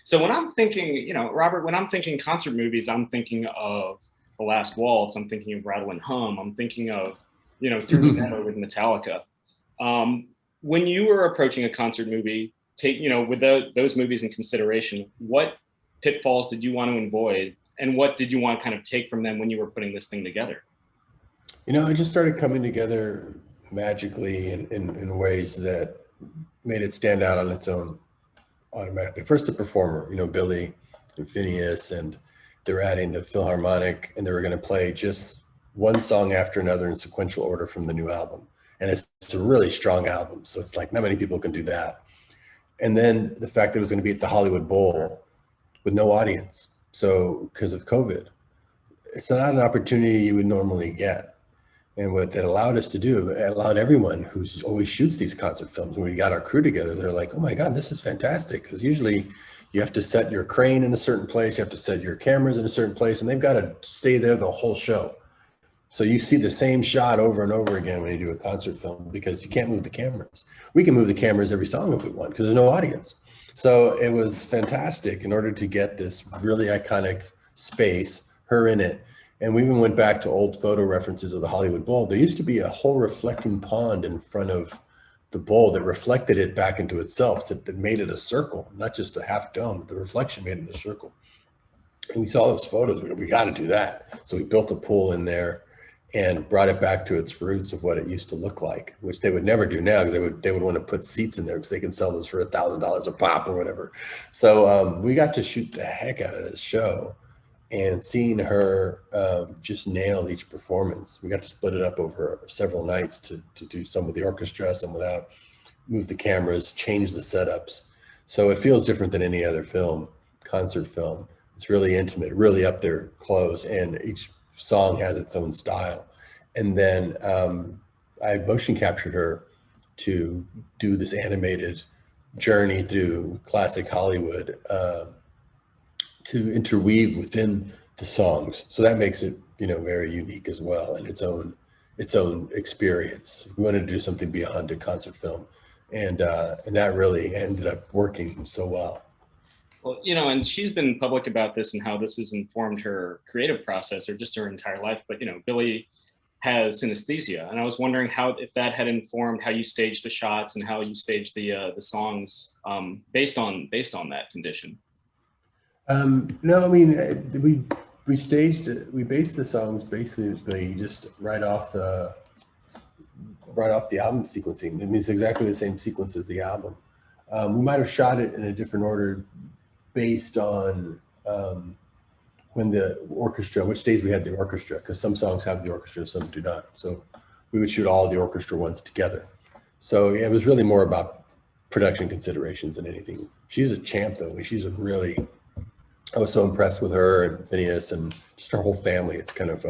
So when I'm thinking, Robert, when I'm thinking concert movies, I'm thinking of The Last Waltz. I'm thinking of Rattle and Hum. I'm thinking of, Through the Meadow with Metallica. Um, when you were approaching a concert movie, with those movies in consideration, what pitfalls did you want to avoid, and what did you want to kind of take from them when you were putting this thing together? It just started coming together magically in ways that made it stand out on its own automatically. First, the performer, Billy and Phineas, and they're adding the Philharmonic, and they were going to play just one song after another in sequential order from the new album. And it's a really strong album, so it's like not many people can do that. And then the fact that it was going to be at the Hollywood Bowl with no audience. So because of COVID, it's not an opportunity you would normally get. And what that allowed us to do, it allowed everyone who always shoots these concert films, when we got our crew together, they're like, oh my God, this is fantastic. Because usually you have to set your crane in a certain place, you have to set your cameras in a certain place, and they've got to stay there the whole show. So you see the same shot over and over again when you do a concert film, because you can't move the cameras. We can move the cameras every song if we want, because there's no audience. So it was fantastic in order to get this really iconic space, her in it. And we even went back to old photo references of the Hollywood Bowl. There used to be a whole reflecting pond in front of the bowl that reflected it back into itself, that made it a circle, not just a half dome, but the reflection made it a circle. And we saw those photos, we got to do that. So we built a pool in there and brought it back to its roots of what it used to look like, which they would never do now, because they would want to put seats in there because they can sell those for $1,000 a pop or whatever. So we got to shoot the heck out of this show. And seeing her just nail each performance, we got to split it up over several nights to do some with the orchestra, some without, move the cameras, change the setups. So it feels different than any other concert film. It's really intimate, really up there close, and each song has its own style. And then I motion captured her to do this animated journey through classic Hollywood, to interweave within the songs. So that makes it, very unique as well, and its own experience. We wanted to do something beyond a concert film, and that really ended up working so well. Well, and she's been public about this and how this has informed her creative process or just her entire life. But, Billy has synesthesia, and I was wondering if that had informed how you staged the shots and how you staged the songs based on that condition. No, I mean, we based the songs basically just right off the album sequencing. I mean, it's exactly the same sequence as the album. We might have shot it in a different order based on when the orchestra, which days we had the orchestra, because some songs have the orchestra, some do not. So we would shoot all the orchestra ones together. So yeah, it was really more about production considerations than anything. She's a champ, though. I mean, I was so impressed with her and Phineas and just our whole family. It's kind of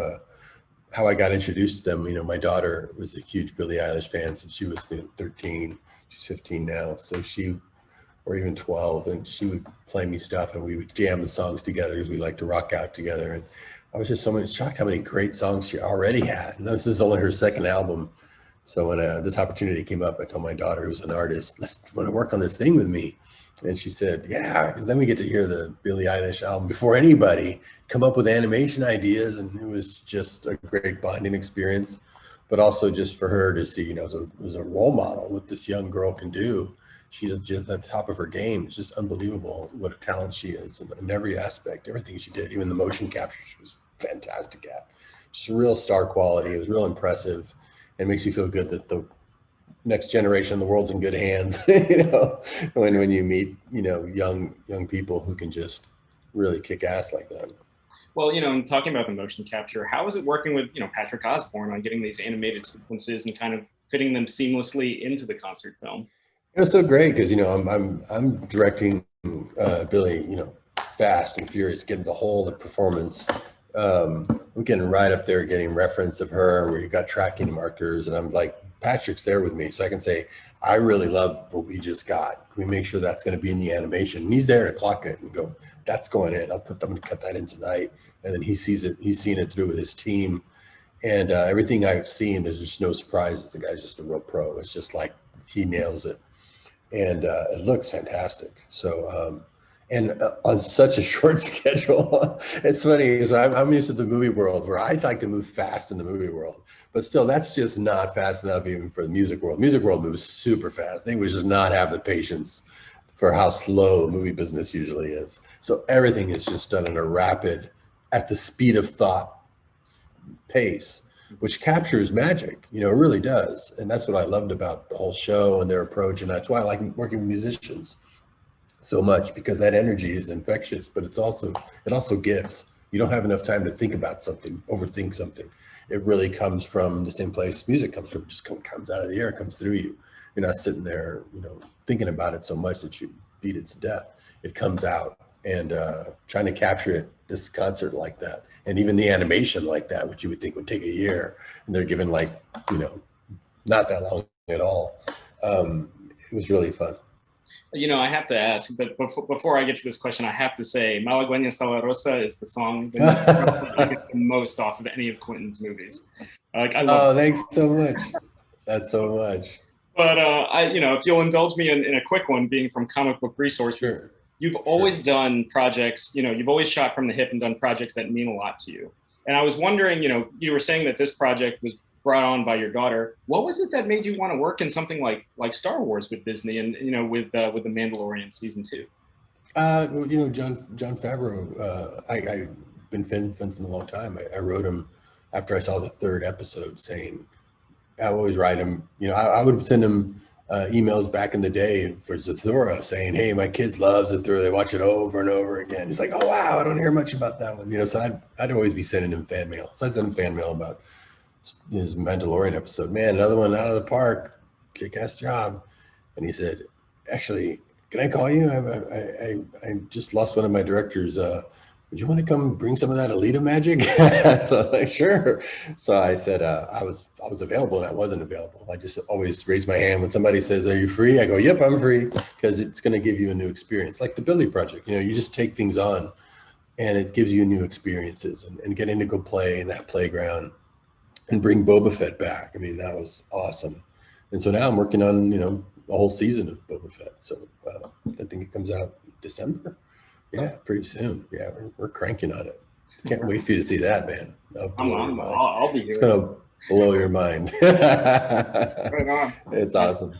how I got introduced to them. My daughter was a huge Billie Eilish fan since she was 13. She's 15 now. So or even 12, and she would play me stuff, and we would jam the songs together because we like to rock out together. And I was just shocked how many great songs she already had. And this is only her second album. So when this opportunity came up, I told my daughter, who's an artist, let's want to work on this thing with me. And she said, yeah, because then we get to hear the Billie Eilish album before anybody, come up with animation ideas. And it was just a great bonding experience, but also just for her to see, as a role model, what this young girl can do. She's just at the top of her game. It's just unbelievable what a talent she is in every aspect, everything she did, even the motion capture, she was fantastic at. Just real star quality. It was real impressive. It makes you feel good that the next generation of the world's in good hands, when you meet, young people who can just really kick ass like that. Well, and talking about the motion capture, how is it working with, Patrick Osborne on getting these animated sequences and kind of fitting them seamlessly into the concert film? It was so great because, I'm directing Billy, fast and furious, getting the performance. We're getting right up there, getting reference of her, where you got tracking markers, and I'm like, Patrick's there with me, so I can say, I really love what we just got. Can we make sure that's going to be in the animation? And he's there to clock it and go, that's going in. I'm going to cut that in tonight. And then he sees it. He's seen it through with his team. And everything I've seen, there's just no surprises. The guy's just a real pro. It's just like he nails it. And it looks fantastic. So, and on such a short schedule. It's funny because I'm used to the movie world where I'd like to move fast in the movie world, but still that's just not fast enough even for the music world. Music world moves super fast. They would just not have the patience for how slow movie business usually is. So everything is just done in a rapid, at the speed of thought pace, which captures magic. You know, it really does. And that's what I loved about the whole show and their approach. And that's why I like working with musicians so much, because that energy is infectious, but it also gives. You don't have enough time to think about something, overthink something. It really comes from the same place music comes from. It just comes out of the air, comes through you. You're not sitting there, you know, thinking about it so much that you beat it to death. It comes out, and trying to capture it, this concert like that, and even the animation like that, which you would think would take a year, and they're given like, you know, not that long at all. It was really fun. You know, I have to ask, but before I get to this question, I have to say, Malagueña Salarosa is the song that I get the most off of any of Quentin's movies. Like, I love Oh, it. thanks so much. That's so much. But you know, if you'll indulge me in a quick one, being from Comic Book Resources, Sure, you've sure. always done projects. You know, you've always shot from the hip and done projects that mean a lot to you. And I was wondering, you know, you were saying that this project was brought on by your daughter. What was it that made you want to work in something like Star Wars with Disney, and you know, with the Mandalorian season 2? Well, you know, John Favreau. I've been friends in a long time. I wrote him after I saw the third episode, saying I always write him. You know, I would send him emails back in the day for Zathura, saying, "Hey, my kids love Zathura. They watch it over and over again." He's like, "Oh wow, I don't hear much about that one." You know, so I'd always be sending him fan mail. So I sent him fan mail about his Mandalorian episode. Man, another one out of the park. Kick-ass job. And he said, "Actually, can I call you? I just lost one of my directors. Would you want to come bring some of that Alita magic?" So I was like, "Sure." So I said, I was available, and I wasn't available. I just always raise my hand when somebody says, "Are you free?" I go, "Yep, I'm free," because it's going to give you a new experience. Like the Billy Project, you know, you just take things on, and it gives you new experiences, and getting to go play in that playground and bring Boba Fett back. I mean, that was awesome. And so now I'm working on, you know, a whole season of Boba Fett. So I think it comes out December. Yeah, pretty soon. Yeah, we're cranking on it. Can't wait for you to see that, man. That'll blow your mind. I'll be It's here. gonna blow your mind. Right on. It's awesome.